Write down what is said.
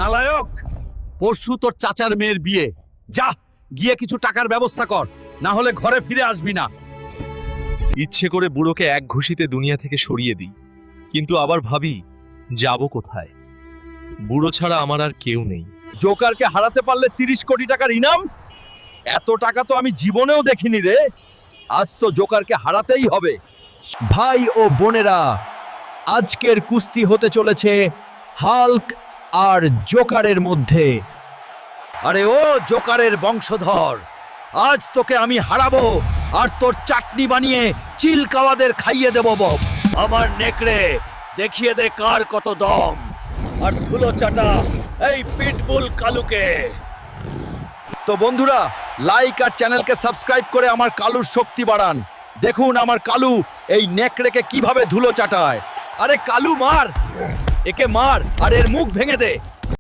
নালায়ক, পরশু তোর চাচার মেয়ের বিয়ে। যা গিয়ে কিছু টাকার ব্যবস্থা কর, না হলে ঘরে ফিরে আসবি না। ইচ্ছে করে বুড়োকে এক ঘুষিতে দুনিয়া থেকে সরিয়ে দিই, কিন্তু আবার ভাবি যাব কোথায়? বুড়ো ছাড়া আমার আর কেউ নেই। জোকারকে হারাতে পারলে 30 কোটি টাকার ইনাম। এত টাকা তো আমি জীবনেও দেখিনি রে। আজ তো জোকারকে হারাতেই হবে। ভাই ও বোনেরা, আজকের কুস্তি হতে চলেছে হাল্ক আর জোকারের মধ্যে। আরে ও জোকারের বংশধর, আজ তোকে আমি হারাবো আর তোর চাটনি বানিয়ে চিলকাওয়াদের খাইয়ে দেব। বব আমার নেকড়ে, দেখিয়ে দে কার কত দম। আর ধুলো চাটা এই পিটবুল কালুকে। তো বন্ধুরা, লাইক আর চ্যানেলকে সাবস্ক্রাইব করে আমার কালুর শক্তি বাড়ান। দেখুন আমার কালু এই নেকড়েকে কিভাবে ধুলো চাটায়। আরে কালু মার, একে মার আর এর মুখ ভেঙে দে।